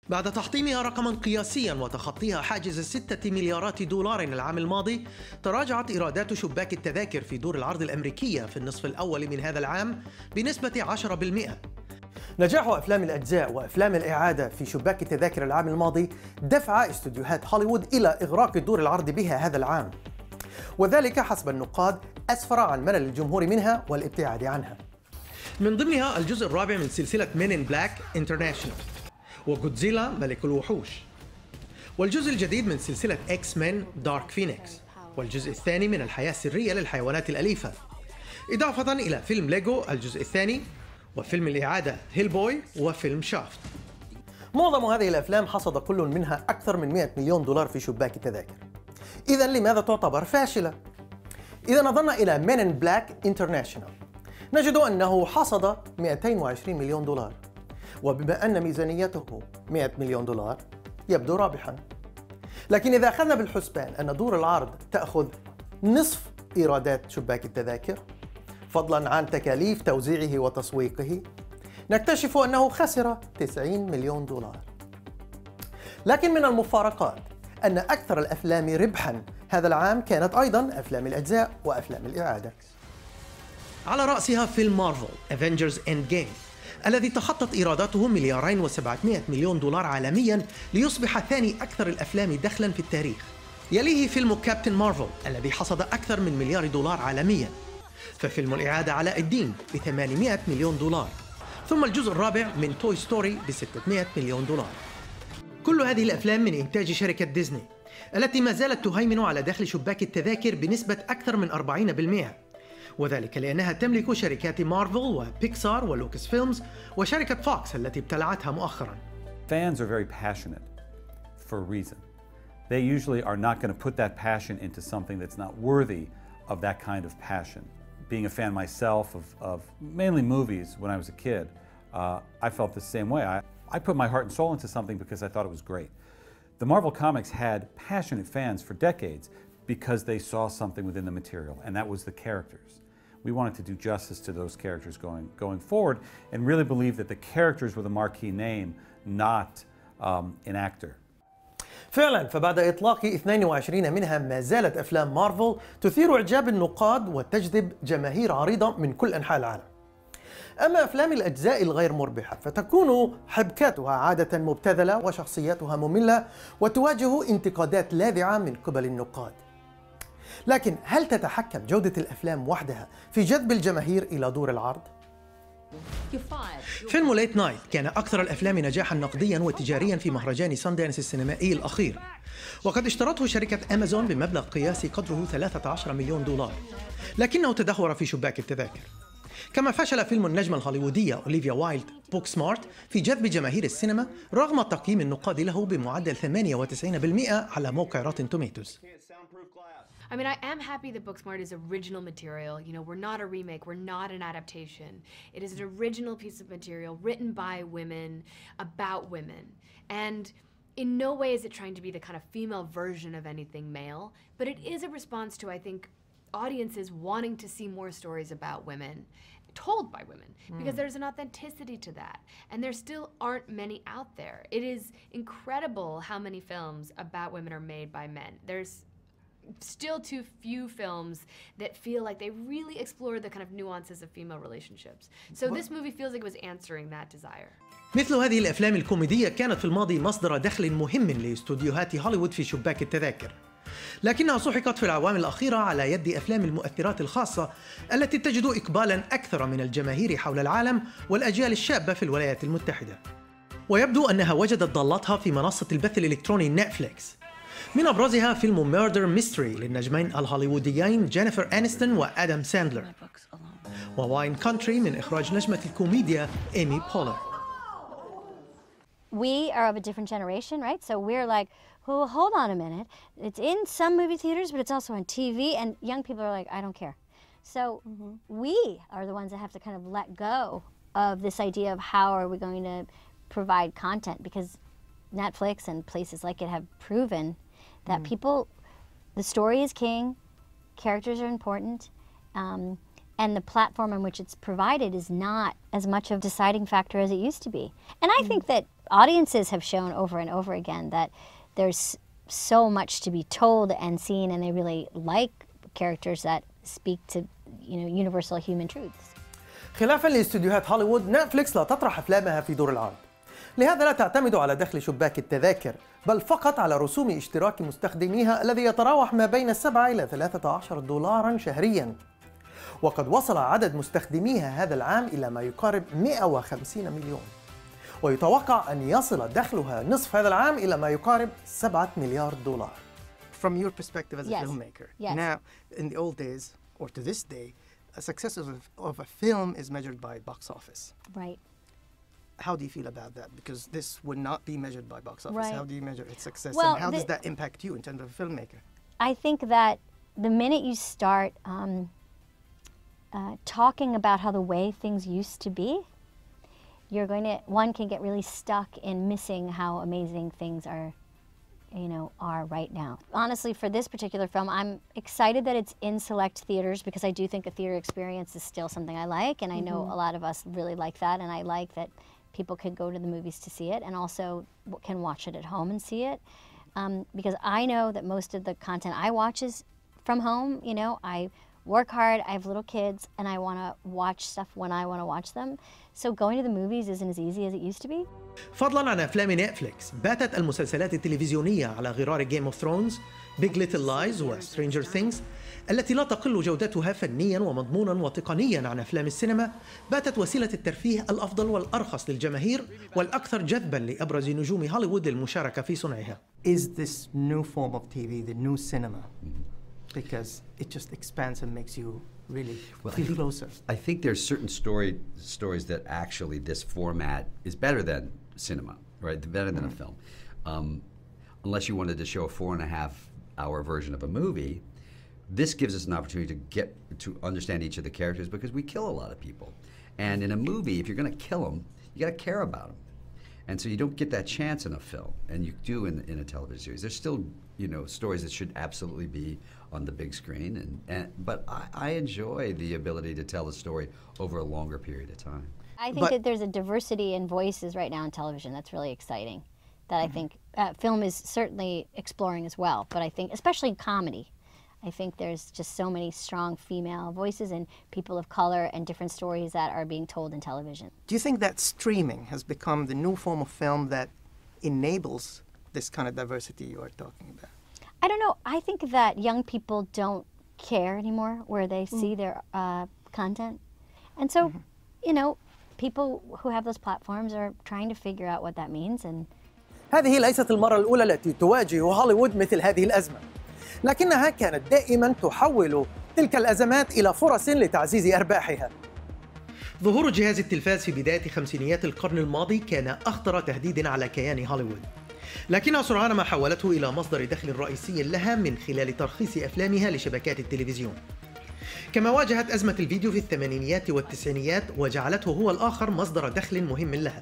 بعد تحطيمها رقما قياسيا وتخطيها حاجز 6 مليارات دولار العام الماضي، تراجعت إيرادات شباك التذاكر في دور العرض الأمريكية في النصف الأول من هذا العام بنسبة 10%. نجاح أفلام الأجزاء وأفلام الإعادة في شباك التذاكر العام الماضي دفع استوديوهات هوليوود إلى إغراق دور العرض بها هذا العام، وذلك حسب النقاد أسفر عن ملل الجمهور منها والابتعاد عنها. من ضمنها الجزء الرابع من سلسلة Men in Black International، وغودزيلا ملك الوحوش، والجزء الجديد من سلسلة X-Men Dark Phoenix، والجزء الثاني من الحياة السرية للحيوانات الأليفة، إضافة إلى فيلم ليجو الجزء الثاني، وفيلم الإعادة هيل بوي، وفيلم شافت. معظم هذه الأفلام حصد كل منها أكثر من 100 مليون دولار في شباك التذاكر. إذن لماذا تعتبر فاشلة؟ إذا نظرنا إلى Men in Black International نجد أنه حصد 220 مليون دولار، وبما أن ميزانيته 100 مليون دولار يبدو رابحا. لكن إذا أخذنا بالحسبان أن دور العرض تأخذ نصف إيرادات شباك التذاكر فضلا عن تكاليف توزيعه وتسويقه، نكتشف أنه خسر 90 مليون دولار. لكن من المفارقات أن أكثر الأفلام ربحا هذا العام كانت أيضا أفلام الأجزاء وأفلام الإعادة، على رأسها فيلم مارفل Avengers Endgame الذي تخطت إيراداته 2.7 مليار دولار عالميا ليصبح ثاني أكثر الأفلام دخلا في التاريخ. يليه فيلم كابتن مارفل الذي حصد أكثر من مليار دولار عالميا، ففيلم الإعادة علاء الدين ب 800 مليون دولار، ثم الجزء الرابع من توي ستوري ب 600 مليون دولار. كل هذه الأفلام من إنتاج شركة ديزني التي ما زالت تهيمن على دخل شباك التذاكر بنسبة أكثر من 40%، وذلك لأنها تملك شركات مارفل وبيكسار ولوكس فيلمز وشركة فوكس التي ابتلعتها مؤخرا. Fans are very passionate for a reason. They usually are not going to put that passion into something that's not worthy of that kind of passion. Being a fan myself of mainly movies when I was a kid, I felt the same way. I put my heart and soul into something because I thought it was great. The Marvel Comics had passionate fans for decades because they saw something within the material, and that was the characters. We wanted to do justice to those characters going forward and really believe that the characters were the marquee name, not an actor. فعلا فبعد إطلاق 22 منها ما زالت أفلام مارفل تثير إعجاب النقاد وتجذب جماهير عريضة من كل أنحاء العالم. أما أفلام الأجزاء الغير مربحة فتكون حبكاتها عادة مبتذلة وشخصياتها مملة وتواجه انتقادات لاذعة من قبل النقاد. لكن هل تتحكم جودة الأفلام وحدها في جذب الجماهير إلى دور العرض؟ فيلم ليت نايت كان أكثر الأفلام نجاحا نقديا وتجاريا في مهرجان ساندانس السينمائي الأخير، وقد اشترته شركة أمازون بمبلغ قياسي قدره 13 مليون دولار، لكنه تدهور في شباك التذاكر. كما فشل فيلم النجمة الهوليوودية أوليفيا وايلد بوك سمارت في جذب جماهير السينما رغم تقييم النقاد له بمعدل 98% على موقع روتن توميتوز. I mean, I am happy that Booksmart is original material. You know, we're not a remake, we're not an adaptation. It is an original piece of material written by women, about women. And in no way is it trying to be the kind of female version of anything male, but it is a response to, I think, audiences wanting to see more stories about women told by women, because there's an authenticity to that, and there still aren't many out there. It is incredible how many films about women are made by men. There's still too few films that feel like they really explore the kind of nuances of female relationships. So this movie feels like it was answering that desire. مثل هذه الأفلام الكوميدية كانت في الماضي مصدر دخل مهم لاستوديوهات هوليوود في شباك التذاكر، لكنها سحقت في الأعوام الأخيرة على يد أفلام المؤثرات الخاصة التي تجد إقبالا أكثر من الجماهير حول العالم والأجيال الشابة في الولايات المتحدة. ويبدو أنها وجدت ضالتها في منصة البث الإلكتروني نتفليكس، من أبرزها فيلم ميردر ميستري للنجمين الهوليووديين جينيفر أنيستون وآدم ساندلر، وواين كونتري من إخراج نجمة الكوميديا إيمي بولر. We are of a different generation, right? So we're like, well, hold on a minute. It's in some movie theaters, but it's also on TV, and young people are like, I don't care. So we are the ones that have to kind of let go of this idea of how are we going to provide content, because Netflix and places like it have proven that people, the story is king, characters are important, and the platform on which it's provided is not as much of a deciding factor as it used to be. And I think that audiences have shown over and over again that there's so much to be told and seen, and they really like characters that speak to, universal human truths. خلافاً لاستوديوهات هوليوود، نتفليكس لا تطرح أفلامها في دور العرض. لهذا لا تعتمد على دخل شباك التذاكر، بل فقط على رسوم اشتراك مستخدميها الذي يتراوح ما بين 7 إلى 13 دولارا شهرياً. وقد وصل عدد مستخدميها هذا العام إلى ما يقارب 150 مليون. ويتوقع أن يصل دخلها نصف هذا العام إلى ما يقارب 7 مليار دولار. From your perspective as a filmmaker, Yes. now in the old days or to this day, a success of a film is measured by box office. Right. How do you feel about that? Because this would not be measured by box office. Right. How do you measure its success, Well, and how does that impact you in terms of a filmmaker? I think that the minute you start talking about how the way things used to be, one can get really stuck in missing how amazing things are right now. Honestly, for this particular film, I'm excited that it's in select theaters because I do think a theater experience is still something I like, and I know a lot of us really like that, and I like that people could go to the movies to see it and also can watch it at home and see it. Because I know that most of the content I watch is from home. I work hard, I have little kids, and I want to watch stuff when I want to watch them. So going to the movies isn't as easy as it used to be. فضلاً عن أفلام نتفليكس، باتت المسلسلات التلفزيونية على غرار Game of Thrones، Big Little Lies و Stranger Things التي لا تقل جودتها فنياً ومضموناً وتقنياً عن أفلام السينما، باتت وسيلة الترفيه الأفضل والأرخص للجماهير والأكثر جذباً لأبرز نجوم هوليوود للمشاركة في صنعها. Is this new form of TV the new cinema? Because it just expands and makes you really feel closer. I think there's certain stories that actually this format is better than cinema, right? Better than a film. Unless you wanted to show a 4.5-hour version of a movie, this gives us an opportunity to get to understand each of the characters because we kill a lot of people. And in a movie, if you're going to kill them, you got to care about them. And so you don't get that chance in a film, and you do in a television series. There's still, stories that should absolutely be on the big screen, but I enjoy the ability to tell a story over a longer period of time. I think that there's a diversity in voices right now in television that's really exciting, that I think film is certainly exploring as well, but I think, especially in comedy, I think there's just so many strong female voices and people of color and different stories that are being told in television. Do you think that streaming has become the new form of film that enables this kind of diversity you are talking about? I don't know. I think that young people don't care anymore where they see their content. And so, people who have those platforms are trying to figure out what that means. And هذه ليست المرة الأولى التي تواجه هوليوود مثل هذه الأزمة، لكنها كانت دائما تحول تلك الأزمات إلى فرص لتعزيز أرباحها. ظهور جهاز التلفاز في بداية خمسينيات القرن الماضي كان أخطر تهديد على كيان هوليوود، لكنها سرعان ما حولته إلى مصدر دخل رئيسي لها من خلال ترخيص أفلامها لشبكات التلفزيون. كما واجهت أزمة الفيديو في الثمانينيات والتسعينيات وجعلته هو الآخر مصدر دخل مهم لها،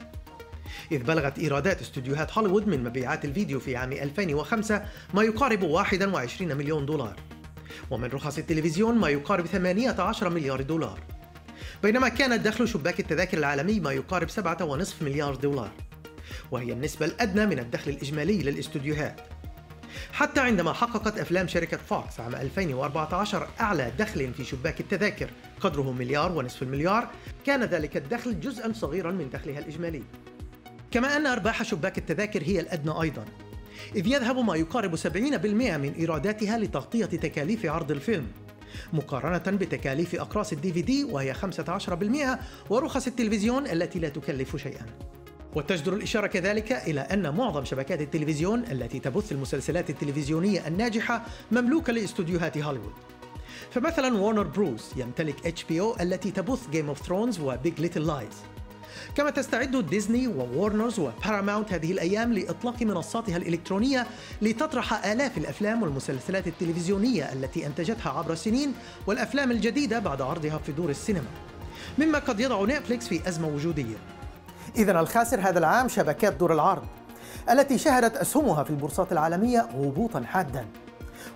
إذ بلغت إيرادات استوديوهات هوليوود من مبيعات الفيديو في عام 2005 ما يقارب 21 مليون دولار، ومن رخص التلفزيون ما يقارب 18 مليار دولار، بينما كان دخل شباك التذاكر العالمي ما يقارب 7.5 مليار دولار، وهي النسبة الأدنى من الدخل الإجمالي للاستوديوهات. حتى عندما حققت أفلام شركة فوكس عام 2014 أعلى دخل في شباك التذاكر قدره 1.5 مليار، كان ذلك الدخل جزءاً صغيراً من دخلها الإجمالي. كما أن أرباح شباك التذاكر هي الأدنى أيضاً، إذ يذهب ما يقارب 70% من إيراداتها لتغطية تكاليف عرض الفيلم، مقارنة بتكاليف أقراص الDVD وهي 15%، ورخص التلفزيون التي لا تكلف شيئاً. وتجدر الإشارة كذلك إلى أن معظم شبكات التلفزيون التي تبث المسلسلات التلفزيونية الناجحة مملوكة لاستوديوهات هوليوود. فمثلا وارنر بروس يمتلك HBO التي تبث Game of Thrones و Big Little Lies. كما تستعد ديزني ووارنرز وباراماونت هذه الأيام لإطلاق منصاتها الإلكترونية لتطرح آلاف الأفلام والمسلسلات التلفزيونية التي أنتجتها عبر السنين والأفلام الجديدة بعد عرضها في دور السينما، مما قد يضع نتفليكس في أزمة وجودية. إذن الخاسر هذا العام شبكات دور العرض التي شهدت أسهمها في البورصات العالمية هبوطاً حاداً،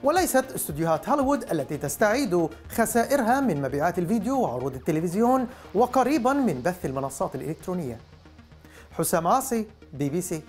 وليست استوديوهات هوليوود التي تستعيد خسائرها من مبيعات الفيديو وعروض التلفزيون وقريباً من بث المنصات الإلكترونية. حسام عاصي، BBC.